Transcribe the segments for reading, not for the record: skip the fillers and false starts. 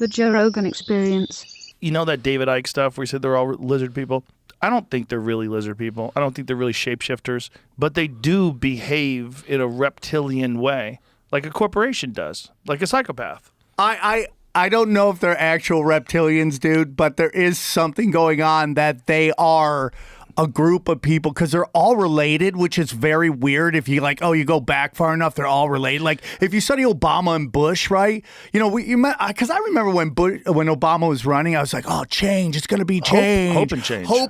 The Joe Rogan Experience. You know that David Icke stuff where he said they're all lizard people? I don't think they're really lizard people. I don't think they're really shapeshifters, but they do behave in a reptilian way, like a corporation does, like a psychopath. I don't know if they're actual reptilians, dude, but there is something going on that they are a group of people because they're all related, which is very weird. If you you go back far enough, they're all related. Like if you study Obama and Bush, right? You know, because I remember when Obama was running, I was like, oh, change, it's going to be change, hope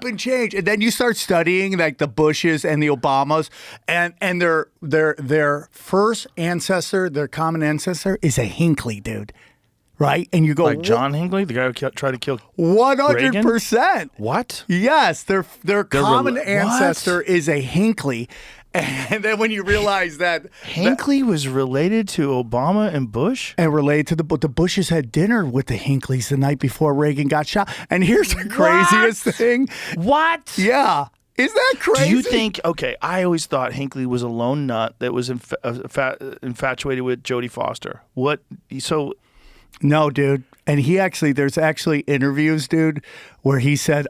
and change. And then you start studying like the Bushes and the Obamas, and their first ancestor, their common ancestor, is a Hinckley, dude. Right? And you go... Like John Hinckley, the guy who tried to kill 100%. What? Yes. Their common ancestor is a Hinckley. And then when you realize that... Hinckley was related to Obama and Bush? And related to the Bushes had dinner with the Hinkleys the night before Reagan got shot. And here's the craziest thing. What? Yeah. Is that crazy? Do you think... Okay, I always thought Hinckley was a lone nut that was infatuated with Jodie Foster. What... So... No, dude. And there's actually interviews, dude, where he said,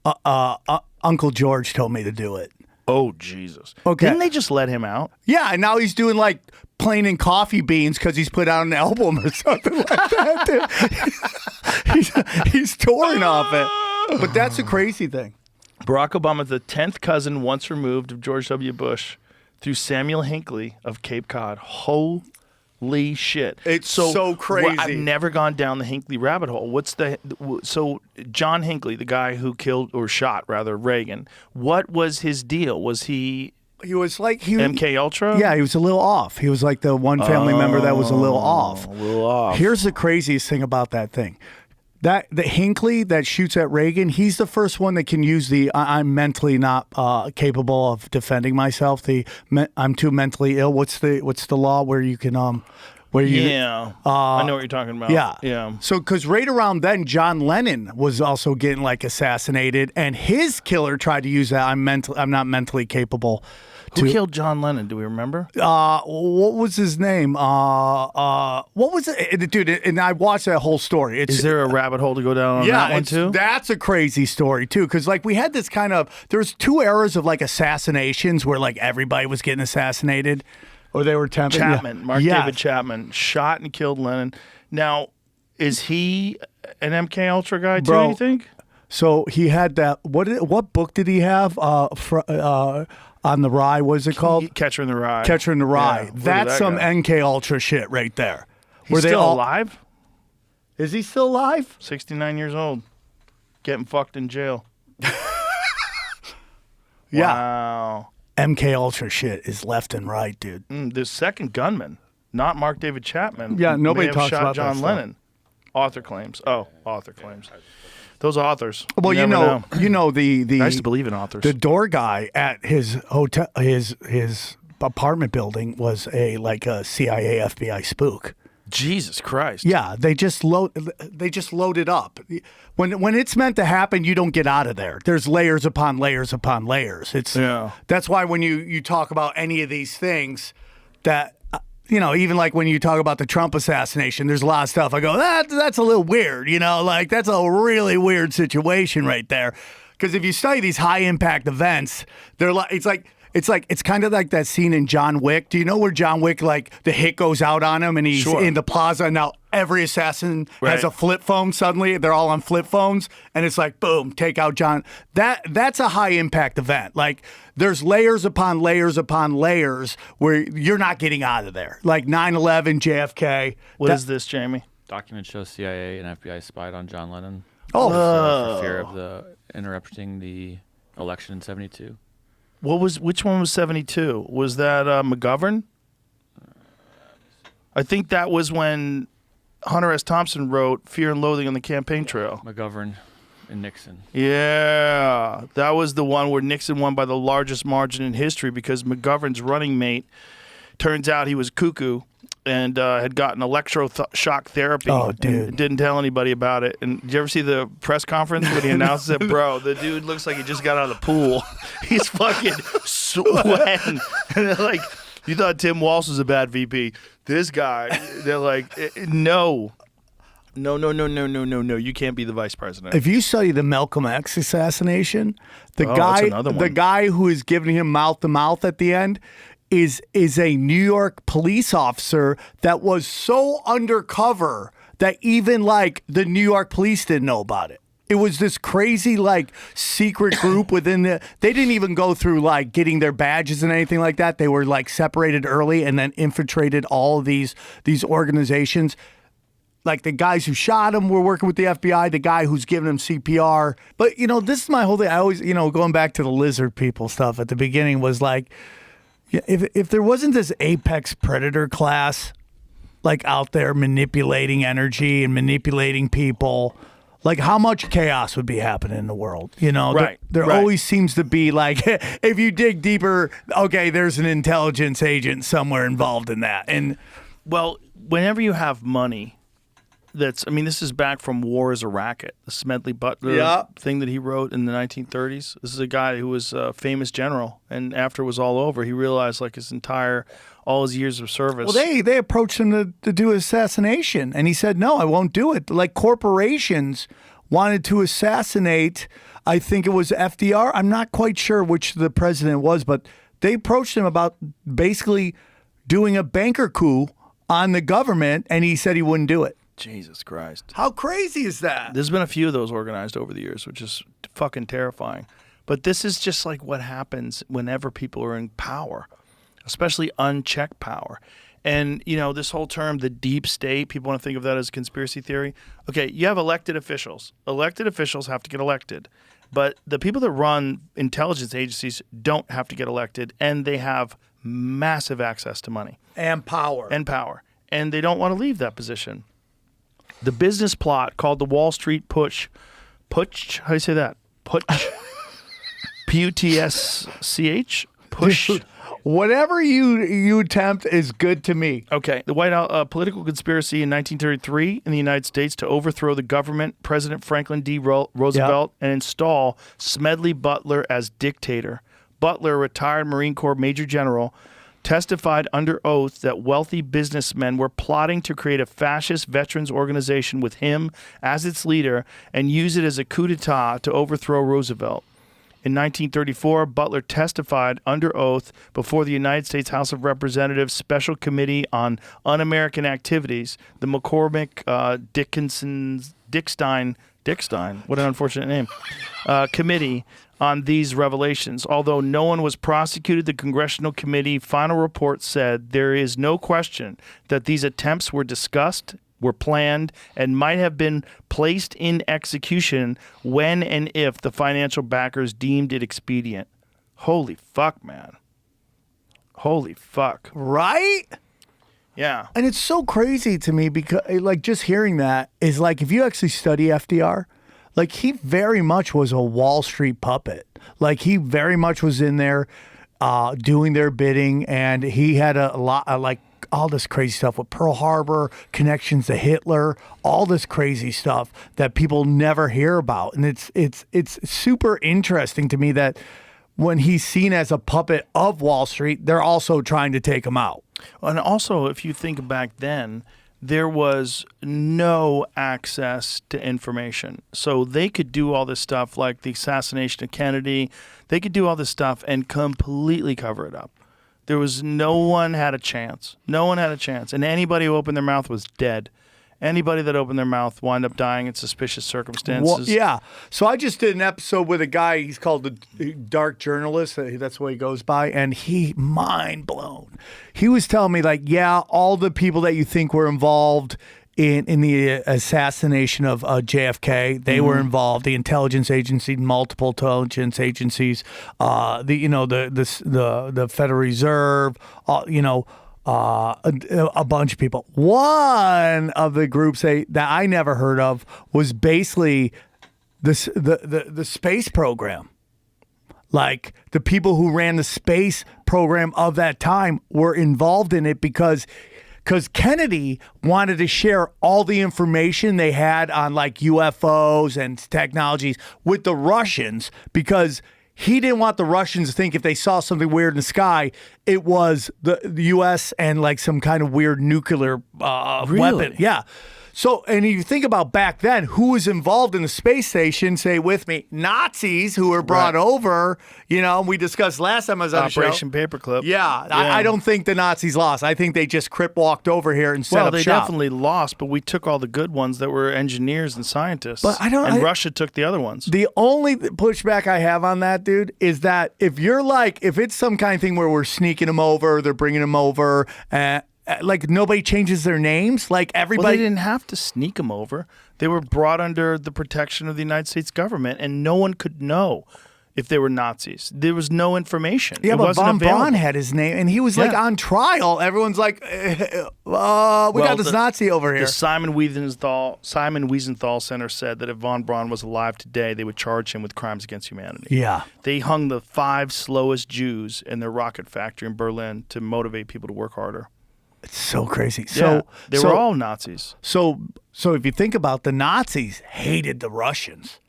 Uncle George told me to do it. Oh, Jesus. Okay. Didn't they just let him out? Yeah, and now he's doing like plain and coffee beans because he's put out an album or something like that, dude. he's touring off it. But that's a crazy thing. Barack Obama, the 10th cousin once removed of George W. Bush, through Samuel Hinckley of Cape Cod. Holy shit. It's so crazy. I've never gone down the Hinckley rabbit hole. So John Hinckley, the guy who killed or shot rather Reagan, what was his deal? Was he was like MK Ultra? Yeah, he was a little off. He was like the one family member that was a little off. A little off. Here's the craziest thing about that thing. The Hinckley that shoots at Reagan, he's the first one that can use the I'm mentally not capable of defending myself. I'm too mentally ill. What's the law where you can I know what you're talking about. Yeah. So because right around then, John Lennon was also getting like assassinated, and his killer tried to use that I'm not mentally capable. Who killed John Lennon? Do we remember? What was his name? What was it, dude? And I watched that whole story. Is there a rabbit hole to go down on that one too? That's a crazy story too, because like we had this there's two eras of like assassinations where like everybody was getting assassinated, or they were attempting. Chapman, Mark David Chapman, shot and killed Lennon. Now, is he an MK Ultra guy too? Do you think? So he had that. What book did he have? On the Rye, what is it called? Catcher in the Rye. Catcher in the Rye. Yeah, that's some NK Ultra shit right there. He's still alive? Is he still alive? 69 years old. Getting fucked in jail. Yeah. Wow. MK Ultra shit is left and right, dude. The second gunman, not Mark David Chapman. Yeah, nobody may have talks shot about John that Lennon. Author claims. Oh, author claims. Those authors. Well, you know the. I used to believe in authors. The door guy at his hotel, his apartment building was a CIA FBI spook. Jesus Christ. Yeah, they just load it up. When it's meant to happen, you don't get out of there. There's layers upon layers upon layers. That's why when you talk about any of these things that. Even like when you talk about the Trump assassination, there's a lot of stuff. I go, that's a little weird, that's a really weird situation right there. Because if you study these high impact events, it's kind of like that scene in John Wick. Do you know where John Wick, the hit goes out on him and he's in the plaza, and now every assassin has a flip phone suddenly. They're all on flip phones, and it's like, boom, take out John. That's a high impact event. Like, there's layers upon layers upon layers where you're not getting out of there. Like 9/11, JFK. What is this, Jamie? Documents show CIA and FBI spied on John Lennon. Oh. For fear of interrupting the election in '72. Which one was 72? Was that McGovern? I think that was when Hunter S. Thompson wrote Fear and Loathing on the Campaign Trail. McGovern and Nixon. Yeah, that was the one where Nixon won by the largest margin in history because McGovern's running mate, turns out he was cuckoo and had gotten electroshock therapy. Oh, dude. And didn't tell anybody about it. And did you ever see the press conference when he announced it? Bro, the dude looks like he just got out of the pool. He's fucking sweating. And they're like, you thought Tim Walsh was a bad VP. This guy, they're like, no. No. You can't be the vice president. If you study the Malcolm X assassination, that's another one. the guy who is giving him mouth to mouth at the end is a New York police officer that was so undercover that even like the New York police didn't know about it. It was this crazy like secret group within they didn't even go through like getting their badges and anything like that. They were like separated early and then infiltrated all of these organizations. Like the guys who shot him were working with the FBI, the guy who's giving him CPR. But, this is my whole thing. I always, going back to the lizard people stuff at the beginning was like, if there wasn't this apex predator class like out there manipulating energy and manipulating people, like how much chaos would be happening in the world? Right. There always seems to be like, if you dig deeper, okay, there's an intelligence agent somewhere involved in that. And well, whenever you have money, this is back from War is a Racket, the Smedley Butler thing that he wrote in the 1930s. This is a guy who was a famous general, and after it was all over, he realized like all his years of service. Well, they approached him to do assassination, and he said, no, I won't do it. Like corporations wanted to assassinate, I think it was FDR. I'm not quite sure which the president was, but they approached him about basically doing a banker coup on the government, and he said he wouldn't do it. Jesus Christ. How crazy is that? There's been a few of those organized over the years, which is fucking terrifying. But this is just like what happens whenever people are in power, especially unchecked power. And, this whole term, the deep state, people want to think of that as conspiracy theory. Okay, you have elected officials. Elected officials have to get elected. But the people that run intelligence agencies don't have to get elected, and they have massive access to money. And power. And they don't want to leave that position. The business plot called the Wall Street Putsch, how do you say that? Putsch? P-U-T-S-C-H? Push? Whatever you attempt is good to me. Okay. The White House political conspiracy in 1933 in the United States to overthrow the government, President Franklin D. Roosevelt, and install Smedley Butler as dictator. Butler, a retired Marine Corps Major General, testified under oath that wealthy businessmen were plotting to create a fascist veterans organization with him as its leader and use it as a coup d'etat to overthrow Roosevelt. In 1934, Butler testified under oath before the United States House of Representatives Special Committee on Un-American Activities, the McCormick Dickstein, what an unfortunate name, committee on these revelations. Although no one was prosecuted, the Congressional Committee final report said there is no question that these attempts were discussed, were planned, and might have been placed in execution when and if the financial backers deemed it expedient. Holy fuck, man. Holy fuck. Right? Yeah. And it's so crazy to me because, like, just hearing that is like, if you actually study FDR, like, he very much was a Wall Street puppet. Like, he very much was in there doing their bidding, and he had a lot of, like, all this crazy stuff with Pearl Harbor, connections to Hitler, all this crazy stuff that people never hear about. And it's super interesting to me that when he's seen as a puppet of Wall Street, they're also trying to take him out. And also, if you think back then, there was no access to information. So they could do all this stuff like the assassination of Kennedy. They could do all this stuff and completely cover it up. There was no one had a chance. No one had a chance. And anybody who opened their mouth was dead. Anybody that opened their mouth wound up dying in suspicious circumstances. Well, yeah. So I just did an episode with a guy, he's called the Dark Journalist. That's what he goes by. And he, mind blown. He was telling me, like, yeah, all the people that you think were involved in the assassination of JFK, they were involved. The intelligence agency, multiple intelligence agencies, the Federal Reserve, a bunch of people. One of the groups that I never heard of was basically the space program. Like, the people who ran the space program of that time were involved in it because Kennedy wanted to share all the information they had on, like, UFOs and technologies with the Russians, because he didn't want the Russians to think if they saw something weird in the sky, it was the U.S. and, like, some kind of weird nuclear weapon. Yeah. So, and you think about back then, who was involved in the space station? Say with me, Nazis who were brought over. You know, we discussed last time I was on Operation the show. Paperclip. Yeah, I don't think the Nazis lost. I think they just crip walked over here and set up they shop. definitely lost, but we took all the good ones that were engineers and scientists. But Russia took the other ones. The only pushback I have on that, dude, is that if it's some kind of thing where we're sneaking them over, they're bringing them over, like nobody changes their names, like everybody. Well, they didn't have to sneak them over. They were brought under the protection of the United States government, and no one could know if they were Nazis. There was no information. Yeah, it but wasn't von available. Braun had his name, and he was like on trial. Everyone's like, we got this Nazi over here. The Simon Wiesenthal Center said that if von Braun was alive today, they would charge him with crimes against humanity. Yeah. They hung the 5 slowest Jews in their rocket factory in Berlin to motivate people to work harder. It's so crazy. Yeah, they were all Nazis. So if you think about the Nazis hated the Russians,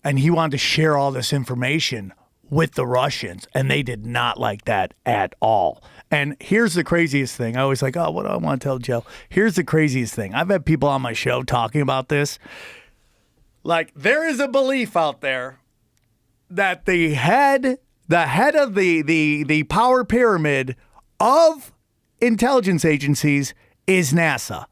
and he wanted to share all this information with the Russians, and they did not like that at all. And here's the craziest thing. I always like, oh, what do I want to tell Joe? Here's the craziest thing. I've had people on my show talking about this. Like, there is a belief out there that the head of the power pyramid of intelligence agencies is NASA.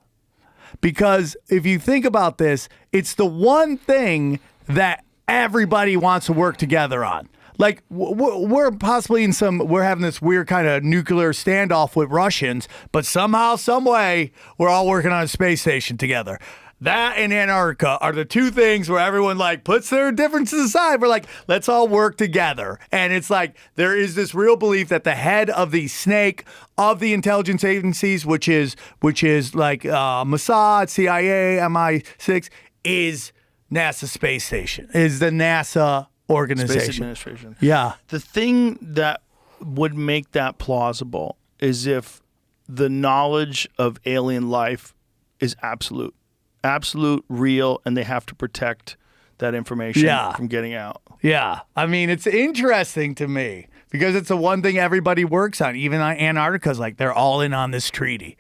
Because if you think about this, it's the one thing that everybody wants to work together on. Like, we're possibly we're having this weird kind of nuclear standoff with Russians, but somehow, some way, we're all working on a space station together. That and Antarctica are the two things where everyone like puts their differences aside. We're like, let's all work together. And it's like there is this real belief that the head of the snake of the intelligence agencies, which is like Mossad, CIA, MI6, is NASA space station, is the NASA organization. Space Administration. Yeah. The thing that would make that plausible is if the knowledge of alien life is absolute, real, and they have to protect that information from getting out. Yeah. I mean, it's interesting to me because it's the one thing everybody works on. Even Antarctica's like, they're all in on this treaty.